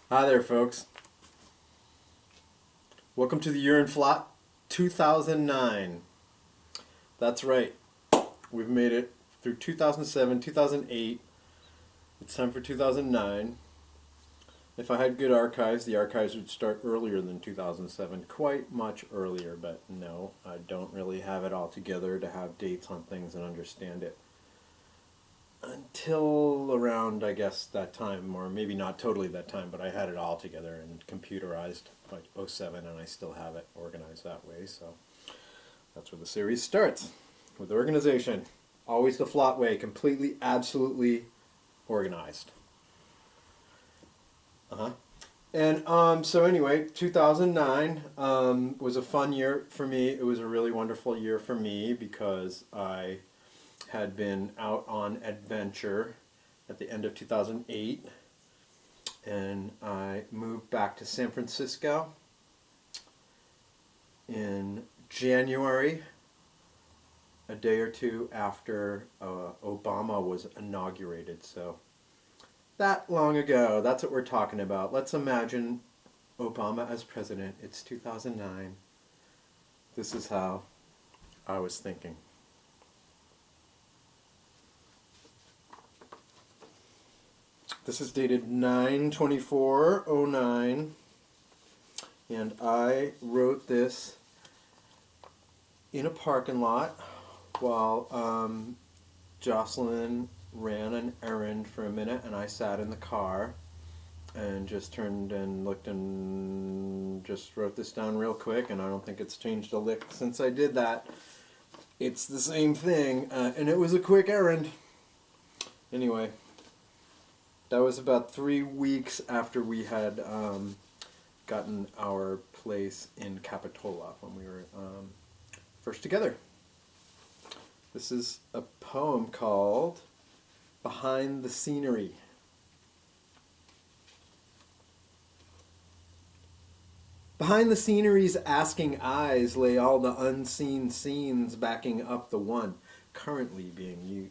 Hi there, folks. Welcome to the year in Flot 2009. That's right. We've made it through 2007, 2008. It's time for 2009. If I had good archives, the archives would start earlier than 2007, quite much earlier, but no, I don't really have it all together to have dates on things and understand it. Until around, I guess, that time, or maybe not totally that time, but I had it all together and computerized by '07, and I still have it organized that way, so that's where the series starts, with organization. Always the Flot way, completely, absolutely organized. So anyway, 2009 was a fun year for me. It was a really wonderful year for me because I had been out on adventure at the end of 2008, and I moved back to San Francisco in January, a day or two after Obama was inaugurated. So that long ago, that's what we're talking about. Let's imagine Obama as president. It's 2009. This is how I was thinking. This is dated 9/24/09, and I wrote this in a parking lot while Jocelyn ran an errand for a minute, and I sat in the car and just turned and looked and just wrote this down real quick, and I don't think it's changed a lick since I did that. It's the same thing, and it was a quick errand. Anyway, that was about 3 weeks after we had gotten our place in Capitola when we were first together. This is a poem called Behind the Scenery. Behind the scenery's asking eyes lay all the unseen scenes backing up the one currently being used.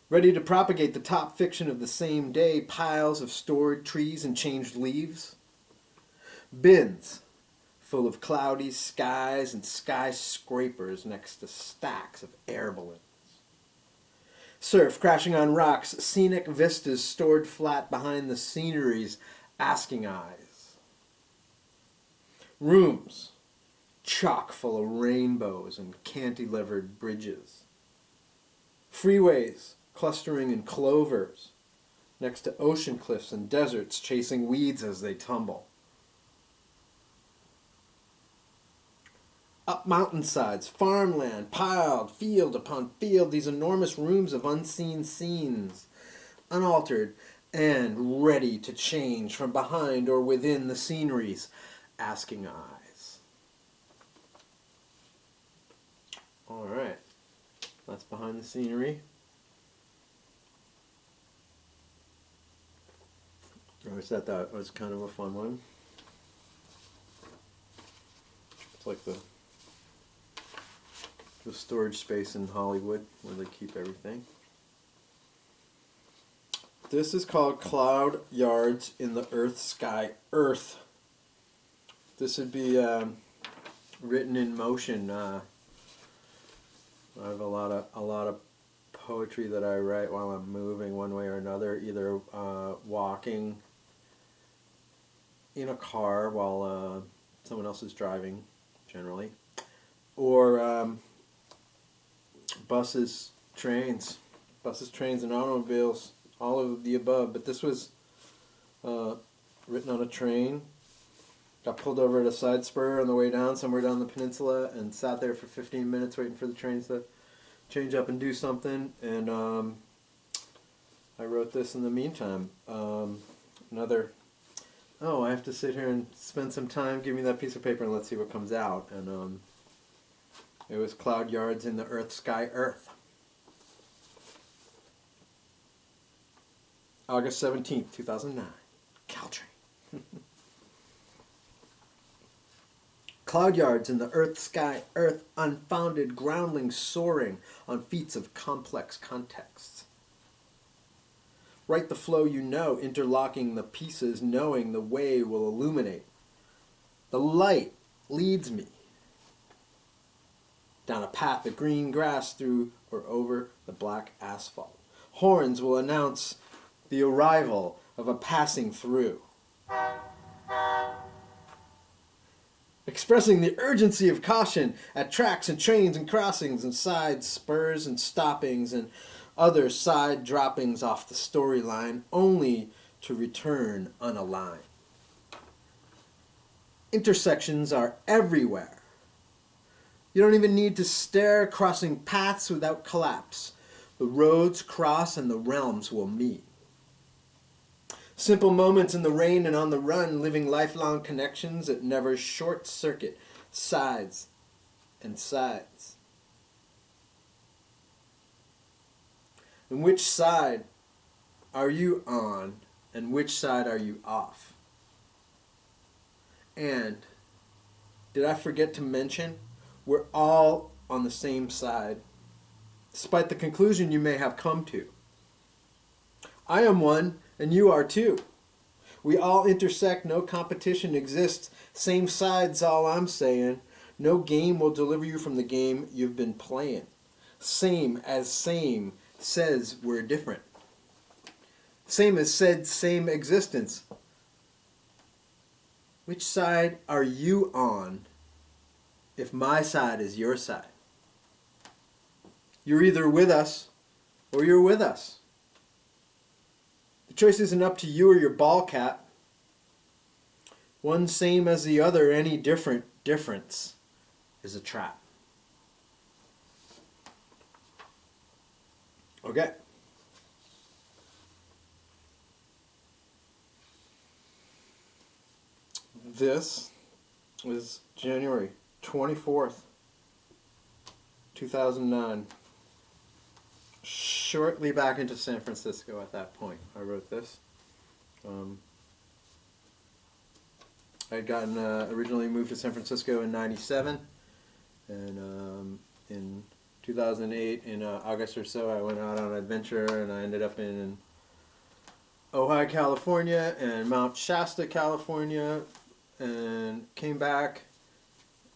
Ready to propagate the top fiction of the same day, piles of stored trees and changed leaves. Bins full of cloudy skies and skyscrapers next to stacks of air balloons. Surf crashing on rocks, scenic vistas stored flat behind the scenery's asking eyes. Rooms chock full of rainbows and cantilevered bridges. Freeways clustering in clovers next to ocean cliffs and deserts chasing weeds as they tumble. Up mountainsides, farmland, piled field upon field, these enormous rooms of unseen scenes, unaltered and ready to change from behind or within the scenery's asking eyes. All right, that's behind the scenery. I always thought that was kind of a fun one. It's like the storage space in Hollywood where they keep everything. This is called Cloudyards in the Earthsky Earth. This would be written in motion. I have a lot of poetry that I write while I'm moving one way or another, either walking in a car while someone else is driving, generally, or buses, trains, and automobiles, all of the above. But this was written on a train. Got pulled over at a side spur on the way down, somewhere down the peninsula, and sat there for 15 minutes waiting for the trains to change up and do something. And I wrote this in the meantime. I have to sit here and spend some time. Give me that piece of paper and let's see what comes out. And it was Cloudyards in the Earthsky Earth. August 17th, 2009. Caltrain. Cloudyards in the Earthsky Earth, unfounded groundlings soaring on feats of complex contexts. Write the flow you know, interlocking the pieces, knowing the way will illuminate. The light leads me down a path of green grass through or over the black asphalt. Horns will announce the arrival of a passing through, expressing the urgency of caution at tracks and trains and crossings and side spurs and stoppings and other side droppings off the storyline, only to return unaligned. Intersections are everywhere. You don't even need to stare, crossing paths without collapse. The roads cross and the realms will meet. Simple moments in the rain and on the run, living lifelong connections that never short circuit sides and sides. And which side are you on and which side are you off? And did I forget to mention, we're all on the same side, despite the conclusion you may have come to. I am one, and you are too. We all intersect, no competition exists. Same sides, all I'm saying. No game will deliver you from the game you've been playing. Same as same says we're different. Same as said same existence. Which side are you on if my side is your side? You're either with us or you're with us. The choice isn't up to you or your ball cap. One same as the other, any difference is a trap. Okay. This was January 24th, 2009. Shortly back into San Francisco at that point, I wrote this. I had gotten originally moved to San Francisco in '97, and in 2008, in August or so, I went out on an adventure, and I ended up in Ojai, California, and Mount Shasta, California, and came back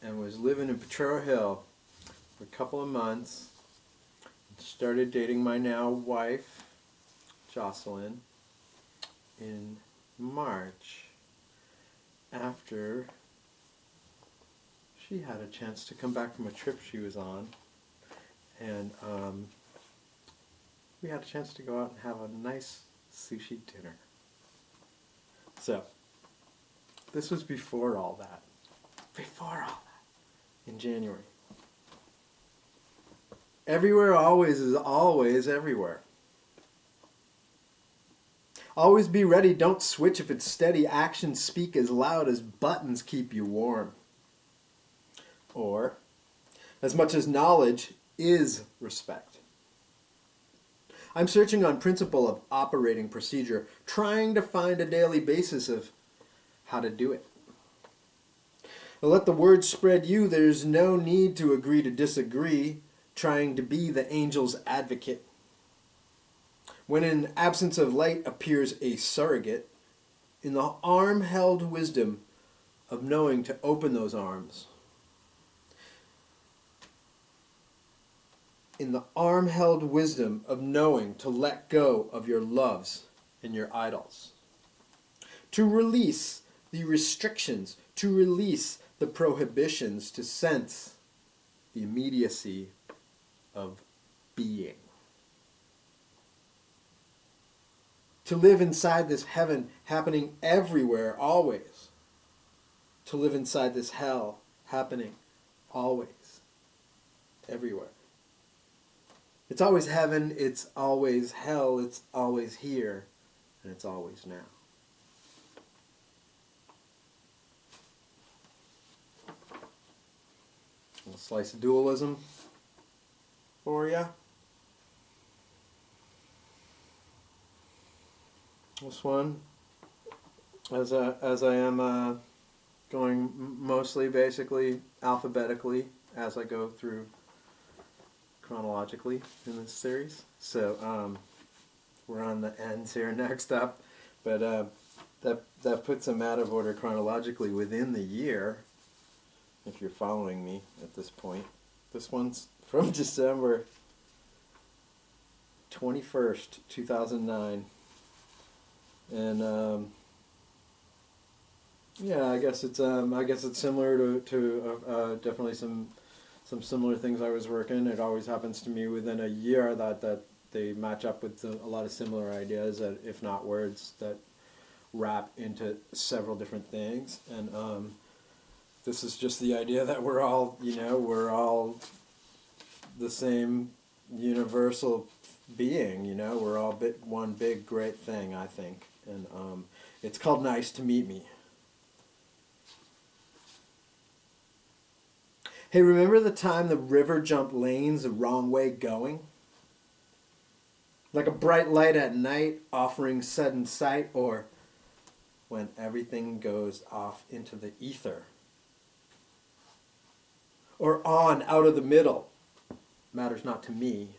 and was living in Potrero Hill for a couple of months. Started dating my now wife, Jocelyn, in March, after she had a chance to come back from a trip she was on, and we had a chance to go out and have a nice sushi dinner. So, this was before all that. In January. Everywhere always is always everywhere. Always be ready, don't switch if it's steady. Actions speak as loud as buttons keep you warm. Or, as much as knowledge is respect. I'm searching on principle of operating procedure, trying to find a daily basis of how to do it. But let the word spread you, there's no need to agree to disagree, trying to be the angel's advocate. When in absence of light appears a surrogate, in the arm-held wisdom of knowing to open those arms. In the arm-held wisdom of knowing to let go of your loves and your idols. To release the restrictions, to release the prohibitions, to sense the immediacy of being. To live inside this heaven happening everywhere, always. To live inside this hell happening always, everywhere. It's always heaven, it's always hell, it's always here, and it's always now. A little slice of dualism for you. This one, as I am going mostly basically alphabetically as I go through chronologically in this series. So we're on the ends here next up, but that puts them out of order chronologically within the year, if you're following me at this point. This one's from December 21st, 2009. And yeah, I guess it's similar to definitely some similar things I was working. It always happens to me within a year that they match up with a lot of similar ideas, that, if not words, that wrap into several different things. And this is just the idea that we're all the same universal being. We're all one big great thing, I think. And it's called Nice to Meet Me. Hey, remember the time the river jumped lanes the wrong way going? Like a bright light at night offering sudden sight, or when everything goes off into the ether. Or on out of the middle. Matters not to me.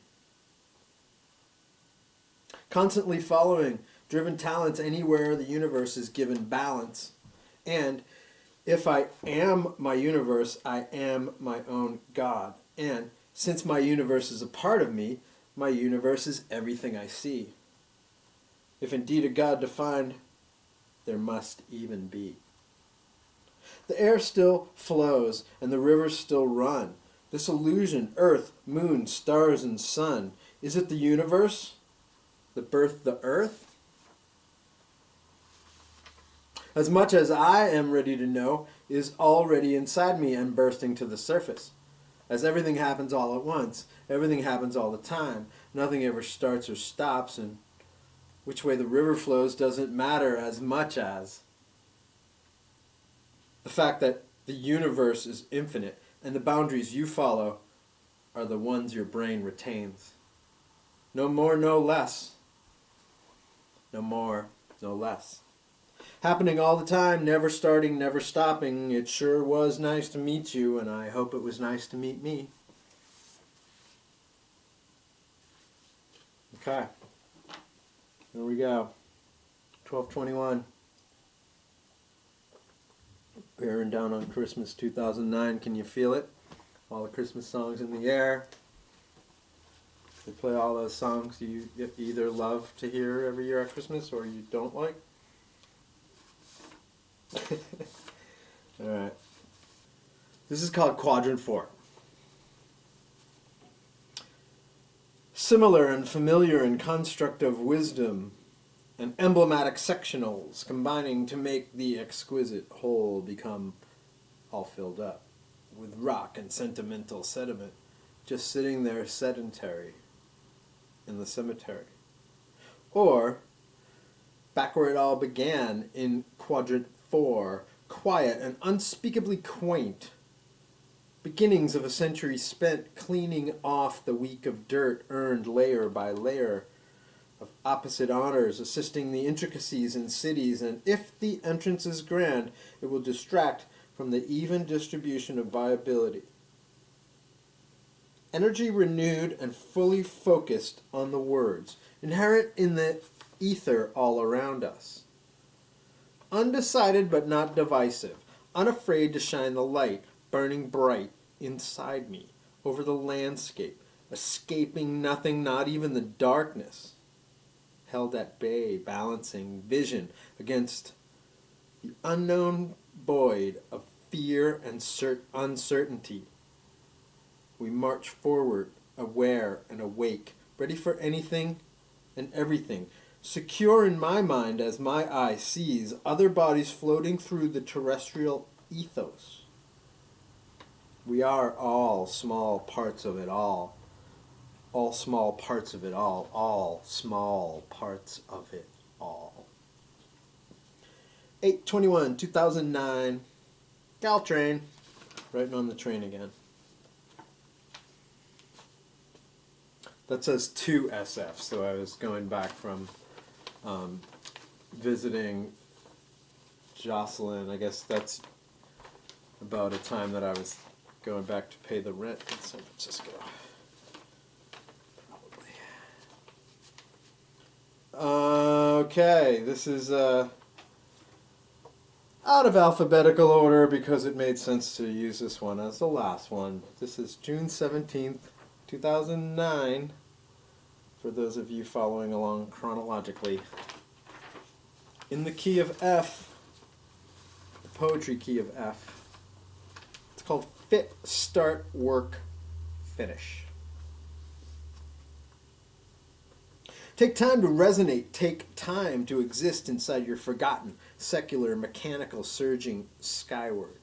Constantly following, driven talents anywhere the universe is given balance. And if I am my universe, I am my own God. And since my universe is a part of me, my universe is everything I see. If indeed a God defined, there must even be. The air still flows and the rivers still run. This illusion, earth, moon, stars, and sun, is it the universe that birthed the earth? As much as I am ready to know is already inside me and bursting to the surface. As everything happens all at once, everything happens all the time, nothing ever starts or stops, and which way the river flows doesn't matter as much as the fact that the universe is infinite and the boundaries you follow are the ones your brain retains. No more, no less. No more, no less. Happening all the time, never starting, never stopping. It sure was nice to meet you, and I hope it was nice to meet me. Okay. Here we go. 12/21. Bearing down on Christmas 2009. Can you feel it? All the Christmas songs in the air. They play all those songs you either love to hear every year at Christmas or you don't like. Alright. This is called Quadrant IV. Similar and familiar in construct of wisdom and emblematic sectionals combining to make the exquisite whole become all filled up with rock and sentimental sediment just sitting there sedentary in the cemetery. Or back where it all began in Quadrant IV, quiet and unspeakably quaint. Beginnings of a century spent cleaning off the week of dirt earned layer by layer of opposite honors, assisting the intricacies in cities, and if the entrance is grand, it will distract from the even distribution of viability. Energy renewed and fully focused on the words, inherent in the ether all around us. Undecided but not divisive, unafraid to shine the light, burning bright inside me, over the landscape, escaping nothing, not even the darkness. Held at bay, balancing vision against the unknown void of fear and uncertainty. We march forward, aware and awake, ready for anything and everything, secure in my mind as my eye sees other bodies floating through the terrestrial ethos. We are all small parts of it all small parts of it all small parts of it all. 8/21, 2009, Caltrain, writing on the train again. That says 2 SF, so I was going back from visiting Jocelyn. I guess that's about a time that I was going back to pay the rent in San Francisco. Probably. Okay, this is out of alphabetical order because it made sense to use this one as the last one. This is June 17th, 2009, for those of you following along chronologically. In the key of F, the poetry key of F, it's called Fit, Start, Work, Finish. Take time to resonate. Take time to exist inside your forgotten, secular, mechanical surging skyward.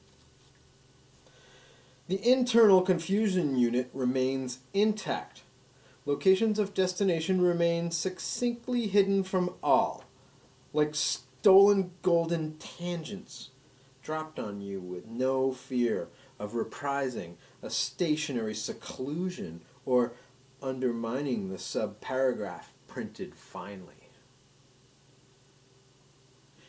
The internal confusion unit remains intact. Locations of destination remain succinctly hidden from all, like stolen golden tangents dropped on you with no fear of reprising a stationary seclusion or undermining the subparagraph printed finely.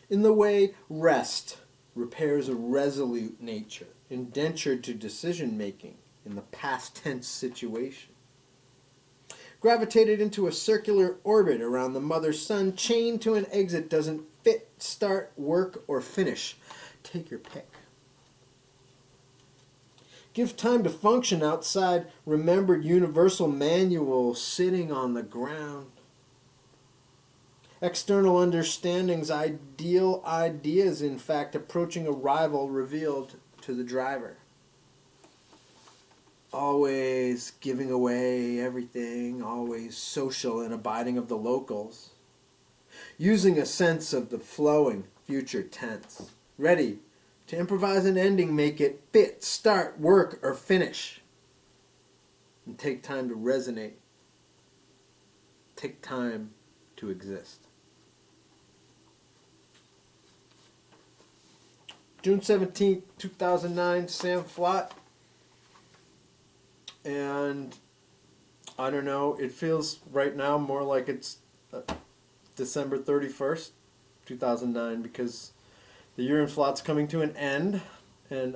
In the way rest repairs a resolute nature, indentured to decision-making in the past tense situation. Gravitated into a circular orbit around the mother sun, chained to an exit doesn't fit, start, work, or finish. Take your pick. Give time to function outside remembered universal manual sitting on the ground. External understandings, ideal ideas, in fact, approaching arrival revealed to the driver. Always giving away everything, always social and abiding of the locals. Using a sense of the flowing future tense. Ready to improvise an ending, make it fit, start, work, or finish. And take time to resonate. Take time to exist. June 17th, 2009, Sam Flot. And I don't know, it feels right now more like it's December 31st, 2009, because the year in Flot's coming to an end. And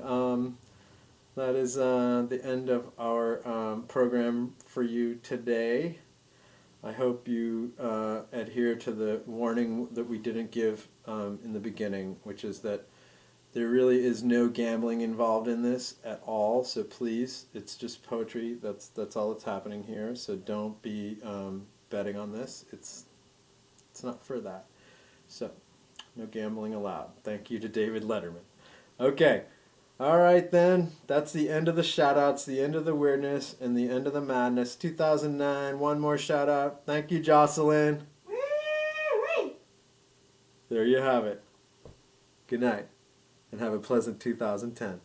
that is the end of our program for you today. I hope you adhere to the warning that we didn't give in the beginning, which is that there really is no gambling involved in this at all, so please, it's just poetry. That's all that's happening here. So don't be betting on this. It's not for that. So no gambling allowed. Thank you to David Letterman. Okay, all right then. That's the end of the shout-outs, the end of the weirdness, and the end of the madness. 2009. One more shout-out. Thank you, Jocelyn. There you have it. Good night. And have a pleasant 2010.